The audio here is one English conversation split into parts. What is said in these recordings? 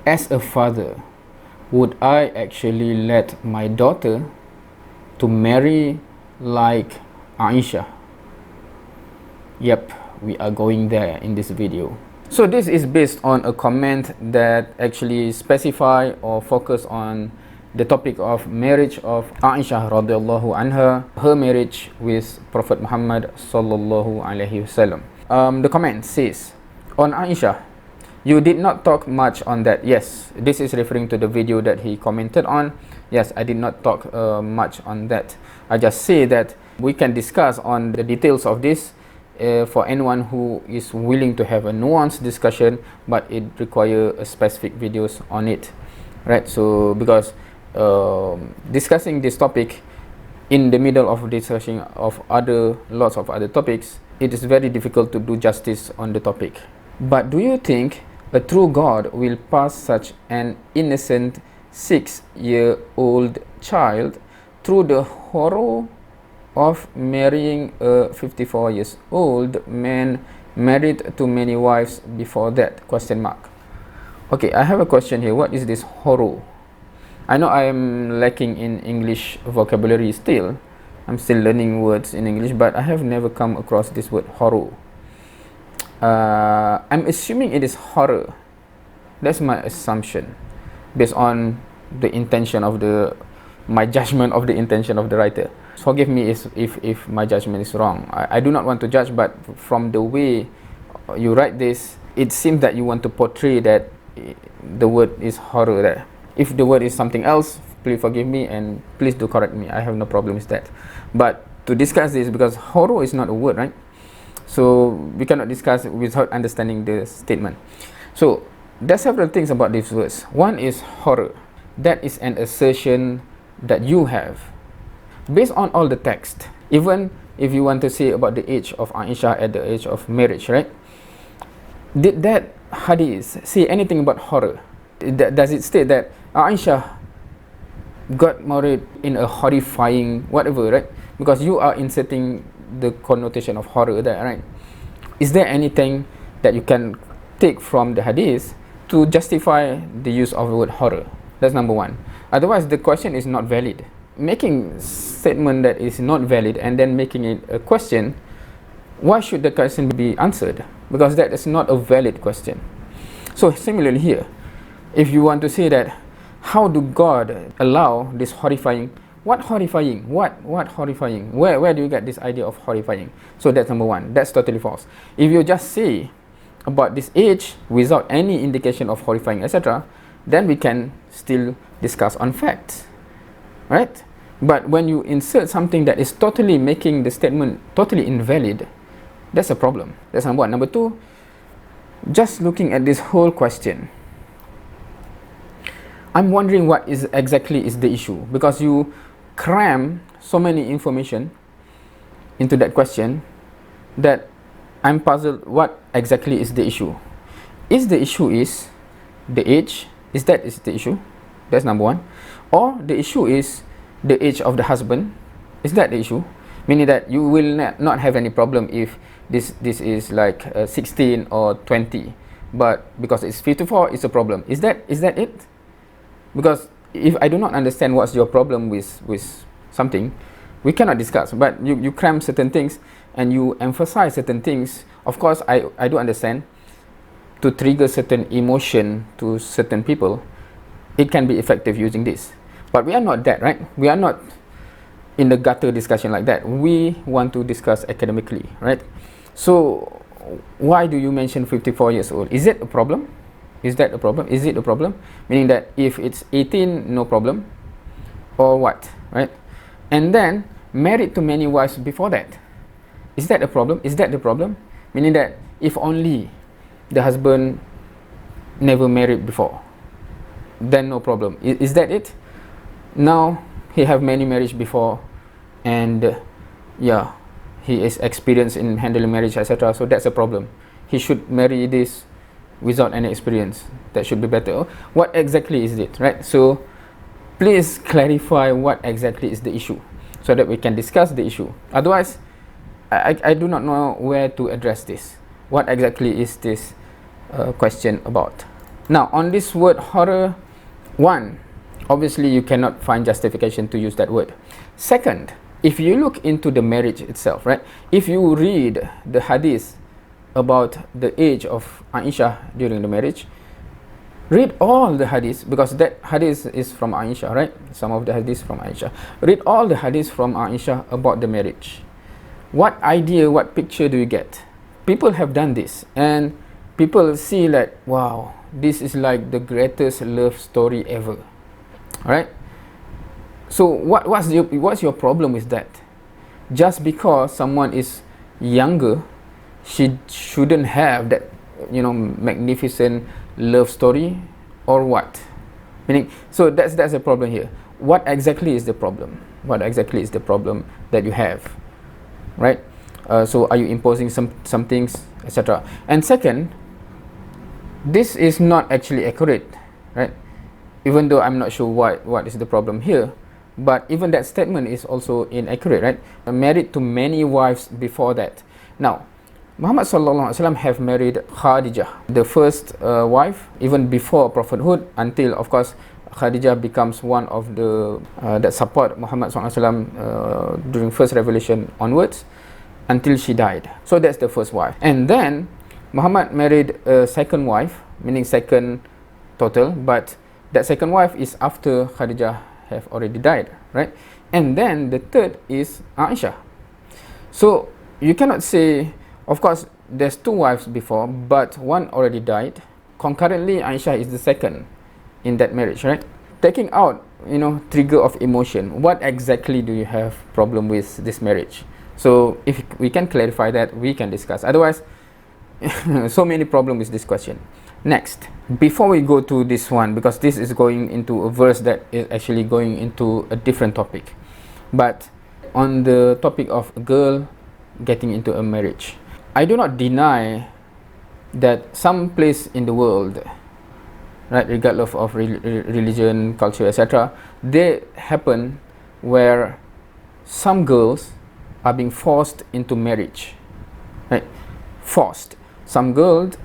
as a father, would I actually let my daughter to marry like Aishah? Yep, we are going there in this video. So this is based on a comment that actually specify or focus on the topic of marriage of Aishah radiallahu anha, her marriage with Prophet Muhammad sallallahu alaihi wasallam. The comment says, on Aishah, you did not talk much on that. Yes, this is referring to the video that he commented on. Yes, I did not talk much on that. I just say that we can discuss on the details of this for anyone who is willing to have a nuanced discussion, but it requires specific videos on it, right? So because discussing this topic in the middle of discussing of lots of other topics, it is very difficult to do justice on the topic. But do you think a true God will pass such an innocent 6-year-old child through the horror of marrying a 54 years old man married to many wives before that? Question mark. Okay, I have a question here. What is this horror? I know I am lacking in English vocabulary still. I'm still learning words in English, but I have never come across this word horror. I'm assuming it is horror. That's my assumption based on the intention of my judgment of the intention of the writer. Forgive me if my judgment is wrong. I do not want to judge, but from the way you write this, it seems that you want to portray that the word is horror there. If the word is something else, please forgive me and please do correct me. I have no problem with that. But to discuss this, because horror is not a word, right? So we cannot discuss without understanding the statement. So there are several things about these words. One is horror. That is an assertion that you have based on all the text. Even if you want to say about the age of Aishah at the age of marriage, right? Did that hadith say anything about horror? Does it state that Aishah got married in a horrifying whatever, right? Because you are inserting the connotation of horror there, right? Is there anything that you can take from the hadith to justify the use of the word horror? That's number one. Otherwise, the question is not valid. Making statement that is not valid and then making it a question, why should the question be answered? Because that is not a valid question. So similarly here, if you want to say that, how do God allow this horrifying? What horrifying? What horrifying? Where do you get this idea of horrifying? So that's number one. That's totally false. If you just say about this age without any indication of horrifying, etc., then we can still discuss on facts, right? But when you insert something that is totally making the statement totally invalid, that's a problem. That's number one. Number two, just looking at this whole question, I'm wondering what exactly is the issue, because you cram so many information into that question that I'm puzzled what exactly is the issue. Is the issue is the age? Is the issue? That's number one. Or the issue is the age of the husband? Is that the issue? Meaning that you will not have any problem if this is like 16 or 20, but because it's 54, it's a problem. Is that it? Because if I do not understand what's your problem with something, we cannot discuss. But you cram certain things and you emphasize certain things. Of course, I do understand, to trigger certain emotion to certain people, it can be effective using this. But we are not that, right? We are not in the gutter discussion like that. We want to discuss academically, right? So why do you mention 54 years old? Is it a problem? Is that a problem? Is it a problem? Meaning that if it's 18, no problem, or what, right? And then married to many wives before that. Is that a problem? Is that the problem? Meaning that if only the husband never married before, then no problem. Is that it? Now he have many marriage before, and yeah, he is experienced in handling marriage, etc. So that's a problem. He should marry this without any experience. That should be better. What exactly is it, right? So please clarify what exactly is the issue so that we can discuss the issue. Otherwise, I do not know where to address this. What exactly is this question about? Now, on this word horror, one, obviously you cannot find justification to use that word. Second, if you look into the marriage itself, right? If you read the hadith about the age of Aishah during the marriage, read all the hadiths, because that hadith is from Aishah, right? Some of the hadiths from Aishah. Read all the hadiths from Aishah about the marriage. What idea, what picture do you get? People have done this, and people see like, wow, this is like the greatest love story ever, right? So what's your problem with that? Just because someone is younger, she shouldn't have that, you know, magnificent love story, or what? Meaning, so that's a problem here. What exactly is the problem? What exactly is the problem that you have, right? So are you imposing some things, etc.? And second, this is not actually accurate, right? Even though I'm not sure what is the problem here, but even that statement is also inaccurate, right? Married to many wives before that. Now, Muhammad sallallahu alaihi wasallam have married Khadijah, the first wife, even before prophethood, until of course Khadijah becomes one of the that support Muhammad sallallahu alaihi wasallam during first revelation onwards, until she died. So that's the first wife. And then Muhammad married a second wife, meaning second total, but that second wife is after Khadijah have already died, right? And then the third is Aishah. So you cannot say, of course there's two wives before, but one already died. Concurrently, Aishah is the second in that marriage, right? Taking out, you know, trigger of emotion, what exactly do you have problem with this marriage? So if we can clarify that, we can discuss. Otherwise, so many problems with this question. Next, before we go to this one, because this is going into a verse that is actually going into a different topic, but on the topic of a girl getting into a marriage, I do not deny that some place in the world, right, regardless of religion, culture, etc., they happen where some girls are being forced into marriage, right? Forced. Some girls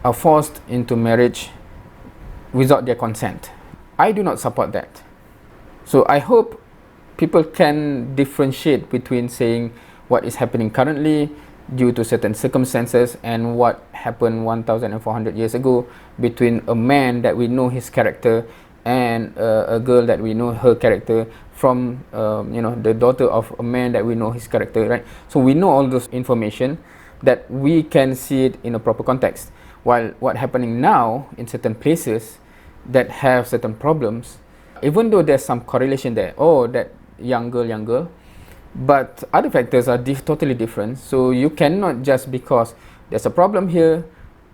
are forced into marriage without their consent. I do not support that. So I hope people can differentiate between saying what is happening currently due to certain circumstances and what happened 1,400 years ago between a man that we know his character and a girl that we know her character from, you know, the daughter of a man that we know his character, right? So we know all this information that we can see it in a proper context. While what happening now in certain places that have certain problems, even though there's some correlation there, oh, that young girl, but other factors are totally different. So you cannot just because there's a problem here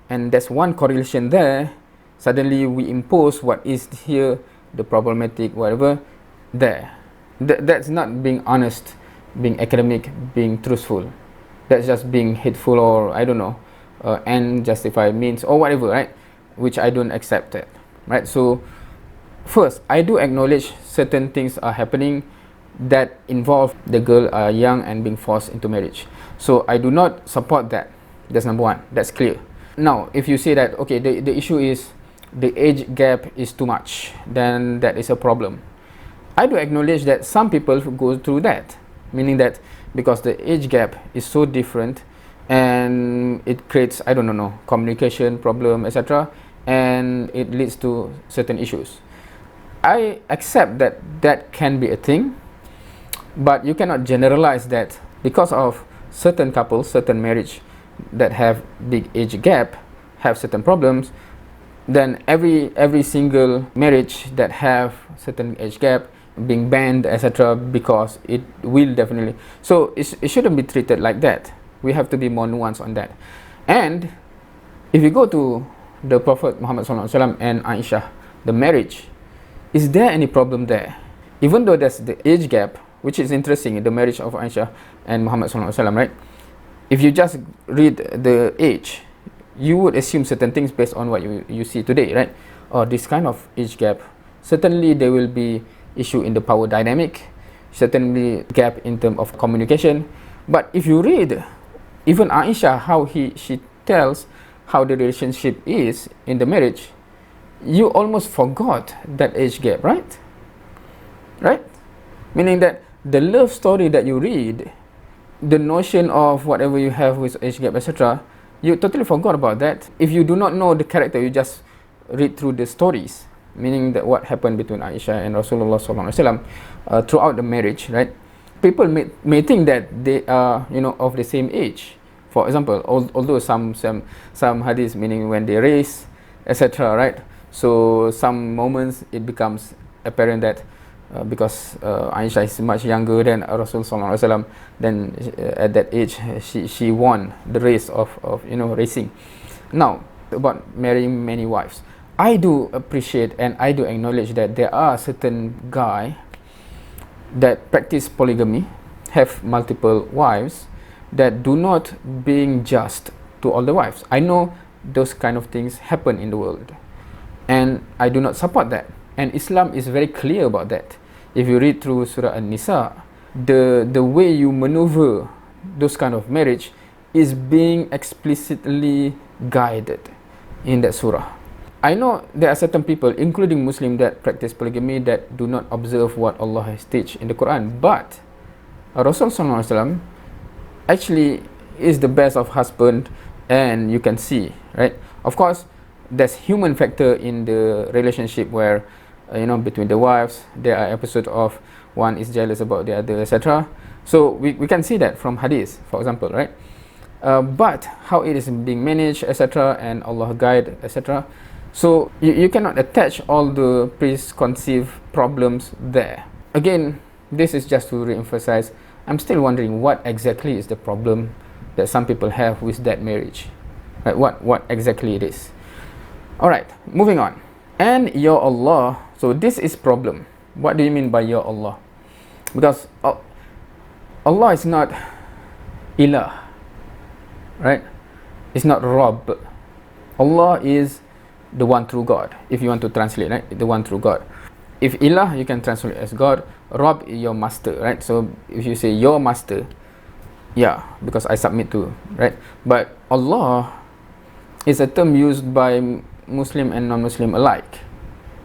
and there's one correlation there, suddenly we impose what is here, the problematic, whatever, there. That's not being honest, being academic, being truthful. That's just being hateful, or I don't know, and justify means or whatever, right? Which I don't accept it, right? So first, I do acknowledge certain things are happening that involve the girl young and being forced into marriage. So I do not support that. That's number one. That's clear. Now, if you say that, okay, the issue is the age gap is too much, then that is a problem. I do acknowledge that some people go through that, meaning that because the age gap is so different and it creates, I don't know, communication problem, etc., and it leads to certain issues. I accept that that can be a thing, but you cannot generalize that because of certain couples, certain marriage that have big age gap have certain problems, then every single marriage that have certain age gap being banned, etc., because it will definitely, so it shouldn't be treated like that. We have to be more nuanced on that. And if you go to the Prophet Muhammad SAW and Aishah, the marriage, is there any problem there? Even though there's the age gap, which is interesting in the marriage of Aishah and Muhammad SAW, right? If you just read the age, you would assume certain things based on what you see today, right? Or this kind of age gap, certainly there will be issue in the power dynamic, certainly gap in terms of communication. But if you read even Aishah, how she tells how the relationship is in the marriage, you almost forgot that age gap, right? Right? Meaning that the love story that you read, the notion of whatever you have with age gap, etc., you totally forgot about that. If you do not know the character, you just read through the stories, meaning that what happened between Aishah and Rasulullah sallallahu alaihi wasallam throughout the marriage, right? People may think that they are, of the same age. For example, although some hadiths, meaning when they race, etc., right? So some moments it becomes apparent that because Aishah is much younger than Rasul sallallahu alaihi wasallam, then at that age she won the race of racing. Now, about marrying many wives, I do appreciate and I do acknowledge that there are certain guy that practice polygamy, have multiple wives, that do not being just to all the wives. I know those kind of things happen in the world, and I do not support that. And Islam is very clear about that. If you read through Surah An-Nisa, the way you maneuver those kind of marriage is being explicitly guided in that surah. I know there are certain people, including Muslim, that practice polygamy, that do not observe what Allah has teach in the Quran. But Rasulullah SAW actually is the best of husband, and you can see, right? Of course, there's human factor in the relationship where between the wives there are episodes of one is jealous about the other, etc. So we can see that from hadith, for example, right? But how it is being managed, etc., and Allah guide, etc. So you cannot attach all the preconceived problems there. Again, this is just to re-emphasize, I'm still wondering what exactly is the problem that some people have with that marriage, right? What exactly it is. All right, moving on. And Ya Allah, so this is problem. What do you mean by Ya Allah? Because Allah is not ilah, right? It's not Rabb. Allah is the one true God, if you want to translate, right? The one true God. If ilah, you can translate as God. Rabb is your master, right? So if you say your master, yeah, because I submit to, right? But Allah is a term used by Muslim and non-Muslim alike,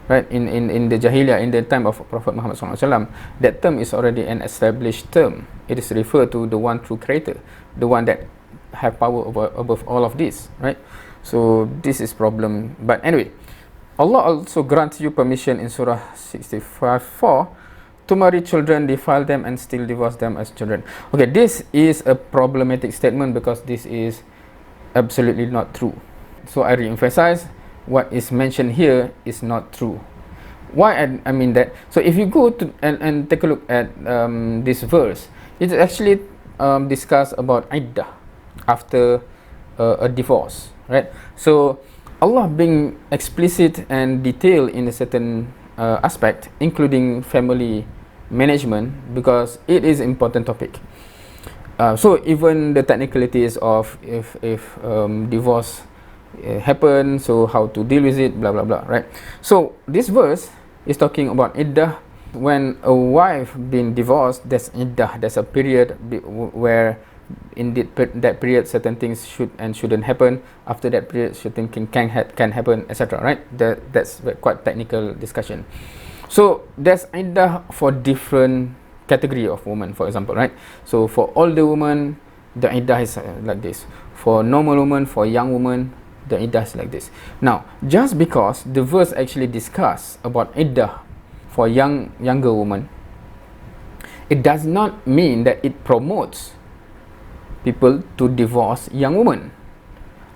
right? In the Jahiliyyah, in the time of Prophet Muhammad SAW, that term is already an established term. It is referred to the one true creator, the one that have power above all of this, right? So this is problem. But anyway, Allah also grants you permission in Surah 65:4 to marry children, defile them, and still divorce them as children. Okay, this is a problematic statement because this is absolutely not true. So I re-emphasize, what is mentioned here is not true. Why I mean that? So if you go to and take a look at this verse, it actually discuss about iddah after a divorce, right? So Allah being explicit and detailed in a certain aspect, including family management, because it is important topic. So even the technicalities of if divorce happen, so how to deal with it, blah blah blah, right? So this verse is talking about iddah. When a wife being divorced, there's iddah, there's a period where in that period certain things should and shouldn't happen. After that period certain things can happen, etc., right? That's quite technical discussion. So there's iddah for different category of women, for example, right? So for older women, the iddah is like this. For normal women, for young women, the iddah is like this. Now, just because the verse actually discuss about iddah for younger women, it does not mean that it promotes people to divorce young women.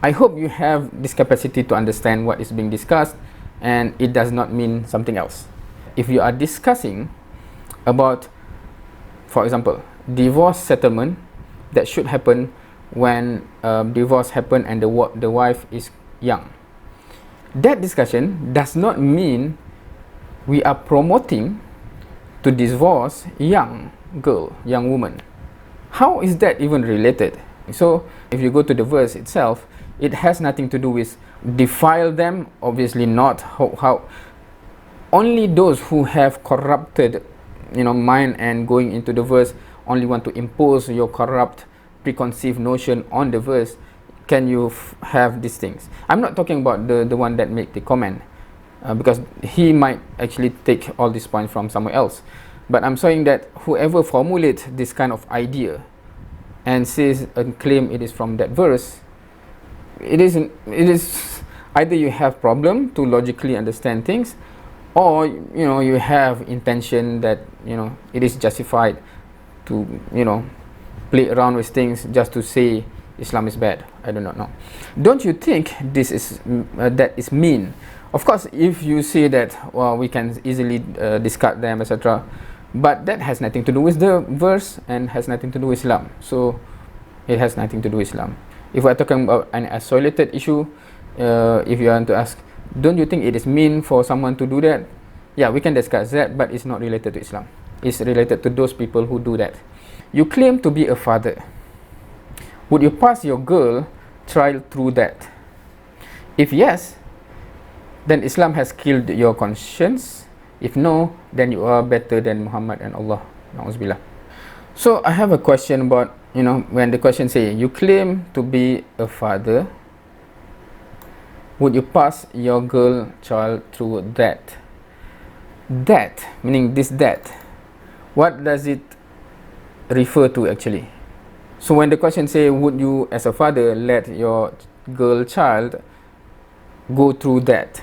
I hope you have this capacity to understand what is being discussed, and it does not mean something else. If you are discussing about, for example, divorce settlement that should happen when divorce happen and the wife is young, that discussion does not mean we are promoting to divorce young woman. How is that even related? So if you go to the verse itself, it has nothing to do with defile them, obviously not. How only those who have corrupted mind and going into the verse only want to impose your corrupt preconceived notion on the verse can you have these things. I'm not talking about the one that make the comment. because he might actually take all these points from somewhere else. But I'm saying that whoever formulates this kind of idea and says and claim it is from that verse, it is either you have problem to logically understand things, or you have intention that it is justified to play around with things just to say Islam is bad. I do not know. Don't you think this is that is mean? Of course, if you say that, well, we can easily discard them, etc., but that has nothing to do with the verse and has nothing to do with Islam. So it has nothing to do with Islam. If we're talking about an isolated issue, if you want to ask, don't you think it is mean for someone to do that? Yeah, we can discuss that, but it's not related to Islam. It's related to those people who do that. You claim to be a father. Would you pass your girl trial through that? If yes, then Islam has killed your conscience. If no, then you are better than Muhammad and Allah. Na'uzubillah. So I have a question about, when the question say, you claim to be a father, would you pass your girl child through that? That, meaning this that, what does it refer to actually? So when the question say, would you as a father let your girl child go through that,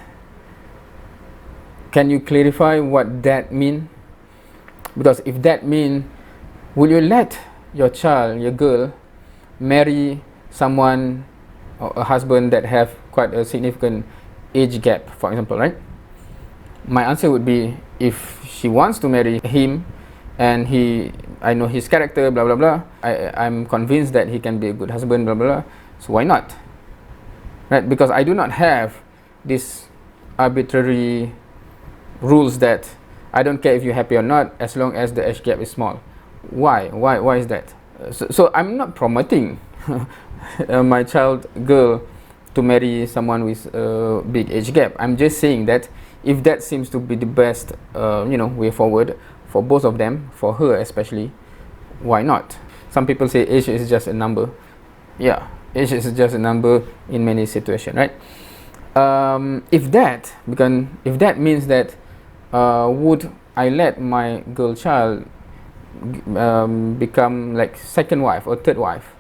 can you clarify what that mean? Because if that mean, will you let your child, your girl, marry someone or a husband that have quite a significant age gap, for example, right? My answer would be, if she wants to marry him and I know his character, blah blah blah, I'm convinced that he can be a good husband, blah blah blah, so why not? Right? Because I do not have this arbitrary rules that I don't care if you're happy or not as long as the age gap is small. Why is that? So I'm not promoting my child girl to marry someone with a big age gap. I'm just saying that if that seems to be the best way forward for both of them, for her especially, why not? Some people say age is just a number. Yeah, age is just a number in many situations, right? If that means that would I let my girl child become like second wife or third wife?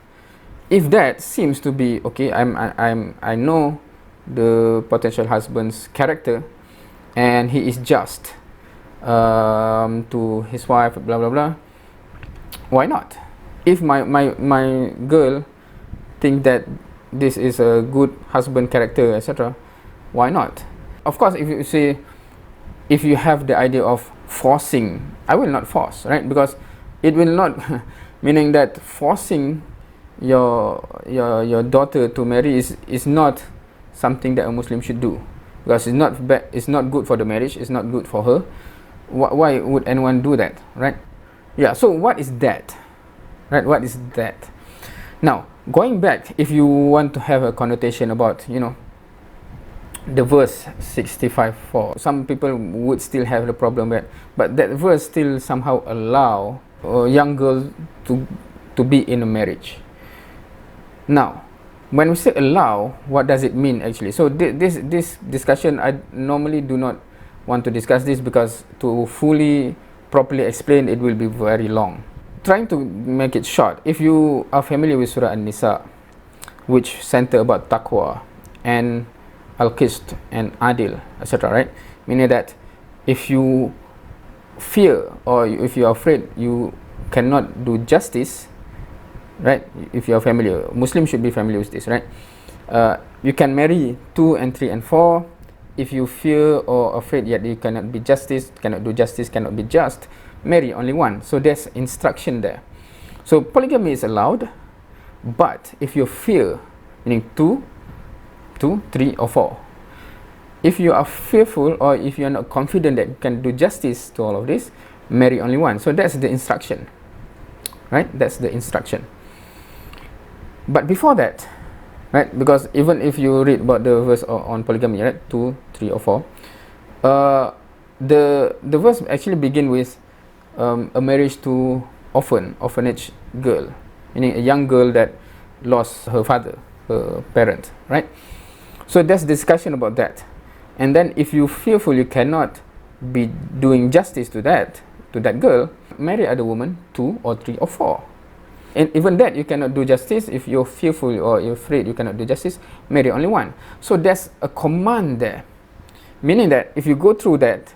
If that seems to be okay, I know the potential husband's character and he is just to his wife, blah blah blah, why not? If my girl think that this is a good husband character, etc., why not? Of course, if you have the idea of forcing, I will not force, right? Because it will not meaning that forcing your daughter to marry is not something that a Muslim should do, because it's not good for the marriage, it's not good for her. Why would anyone do that, right? Yeah, so what is that, right? What is that? Now, going back, if you want to have a connotation about the verse 65:4, some people would still have the problem with, but that verse still somehow allow a young girl to be in a marriage. Now, when we say allow, what does it mean actually? So this discussion, I normally do not want to discuss this, because to fully properly explain it will be very long. Trying to make it short, if you are familiar with Surah An-Nisa, which center about taqwa and al-qist and adil, etc., right? Meaning that if you fear or if you are afraid you cannot do justice, right? If you are familiar, Muslims should be familiar with this, right? You can marry 2 and 3 and 4. If you fear or afraid yet you cannot be justice, cannot do justice, cannot be just, marry only one. So there's instruction there. So polygamy is allowed, but if you fear, meaning 2, 3 or 4, if you are fearful or if you are not confident that you can do justice to all of this, marry only one. So that's the instruction, right? That's the instruction. But before that, right, because even if you read about the verse on polygamy, right, 2, 3 or 4, the verse actually begin with a marriage to orphanage girl, meaning a young girl that lost her father, her parent, right? So there's discussion about that. And then if you fearful you cannot be doing justice to that girl, marry other woman, 2 or 3 or 4. And even that you cannot do justice. If you're fearful or you're afraid you cannot do justice, marry only one. So there's a command there, meaning that if you go through that,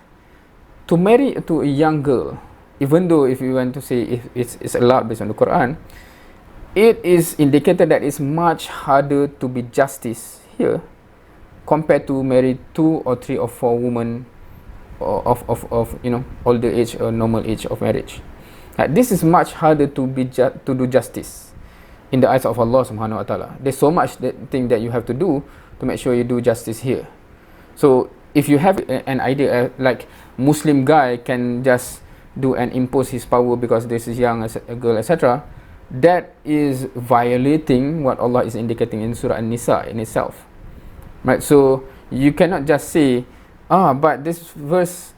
to marry to a young girl, even though if you want to say if it's allowed based on the Quran, it is indicated that it's much harder to be justice here compared to marry 2 or 3 or 4 women of older age or normal age of marriage. This is much harder to do justice in the eyes of Allah Subhanahu Wa Taala. There's so much thing that you have to do to make sure you do justice here. So if you have an idea like Muslim guy can just do and impose his power because this is young as a girl, etc., that is violating what Allah is indicating in Surah An-Nisa in itself, right? So you cannot just say, but this verse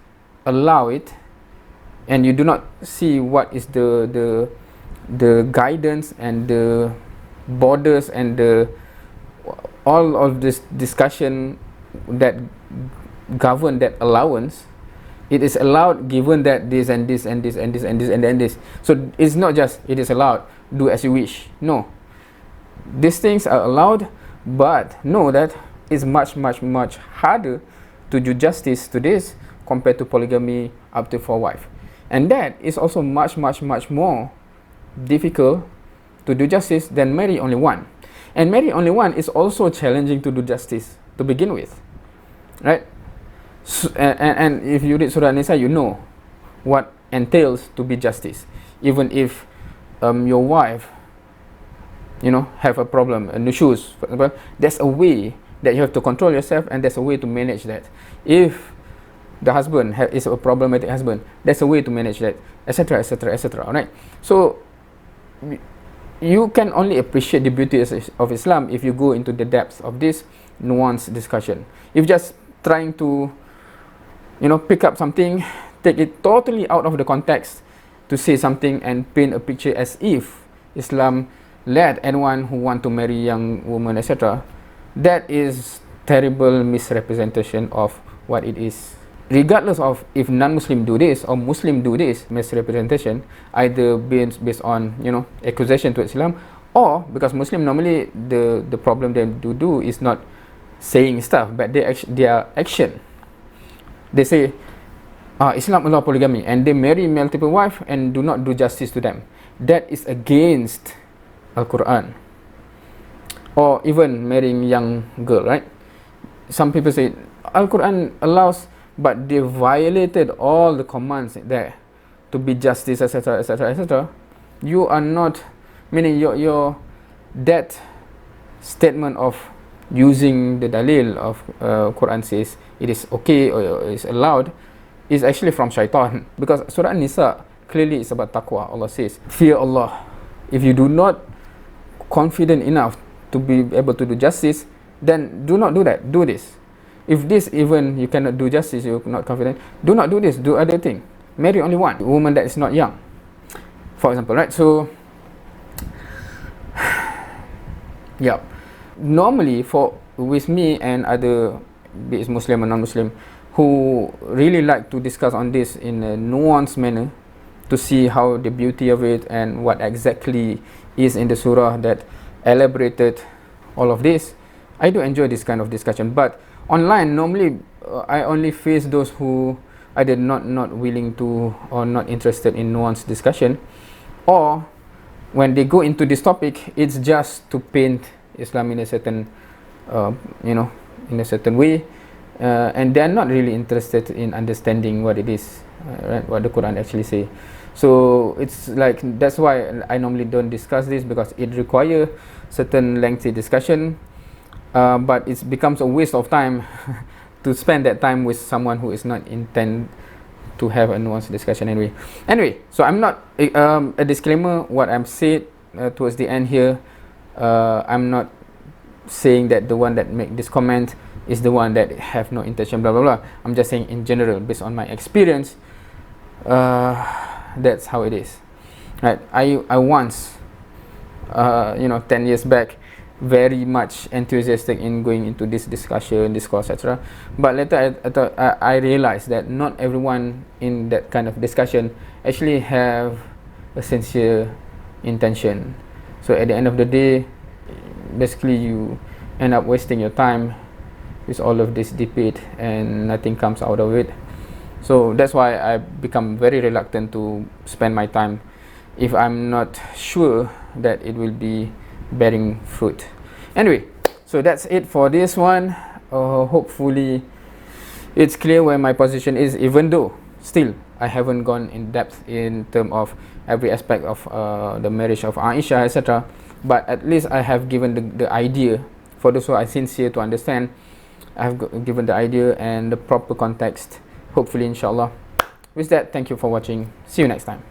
allow it, and you do not see what is the guidance and the borders and the all of this discussion that govern that allowance. It is allowed given that this and this and this and this and this and then this. So it's not just it is allowed, do as you wish. No, these things are allowed, but know that it's much harder to do justice to this compared to polygamy up to 4 wives. And that is also much more difficult to do justice than marry only one. And marry only one is also challenging to do justice to begin with, right? So, and if you read Surah An-Nisa, you know what entails to be justice. Even if your wife, have a problem, nushuz, for example, there's a way that you have to control yourself, and there's a way to manage that. If the husband is a problematic husband, there's a way to manage that, etc., etc. Alright. So you can only appreciate the beauty of Islam if you go into the depths of this nuanced discussion. If just trying to pick up something, take it totally out of the context to say something and paint a picture as if Islam led anyone who want to marry young women, etc., that is terrible misrepresentation of what it is. Regardless of if non-Muslim do this or Muslim do this, misrepresentation either based on accusation to Islam, or because Muslim normally the problem they do is not saying stuff, but their action. They say Islam allow polygamy and they marry multiple wives and do not do justice to them. That is against Al-Quran. Or even marrying young girl, right? Some people say Al-Quran allows, but they violated all the commands there to be justice, etc., You are not, meaning your that statement of using the dalil of Quran says it is okay or is allowed is actually from shaitan, because Surah An-Nisa clearly is about taqwa. Allah says, fear Allah. If you do not confident enough to be able to do justice, then do not do that, do this. If this even you cannot do justice, you're not confident, do not do this, do other thing. Marry only one woman that is not young, for example, right? So yeah, normally with me and other, be it Muslim or non-Muslim, who really like to discuss on this in a nuanced manner to see how the beauty of it and what exactly is in the surah that elaborated all of this, I do enjoy this kind of discussion. But online, normally I only face those who either not willing to or not interested in nuanced discussion, or when they go into this topic, it's just to paint Islam in a certain in a certain way, and they're not really interested in understanding what it is, right, what the Quran actually say. So it's like, that's why I normally don't discuss this, because it requires certain lengthy discussion, but it becomes a waste of time to spend that time with someone who is not intend to have a nuanced discussion anyway. So I'm not a disclaimer, what I'm said towards the end here, I'm not saying that the one that make this comment is the one that have no intention, blah blah blah. I'm just saying in general, based on my experience, that's how it is, right? I once 10 years back very much enthusiastic in going into this discourse, etc. But later I realized that not everyone in that kind of discussion actually have a sincere intention. So at the end of the day, basically you end up wasting your time with all of this debate and nothing comes out of it. So that's why I become very reluctant to spend my time if I'm not sure that it will be bearing fruit. Anyway, so that's it for this one. Hopefully it's clear where my position is, even though still I haven't gone in depth in terms of every aspect of the marriage of Aishah, etc. But at least I have given the idea. For those who are sincere to understand, I have given the idea and the proper context, hopefully, inshallah. With that, thank you for watching. See you next time.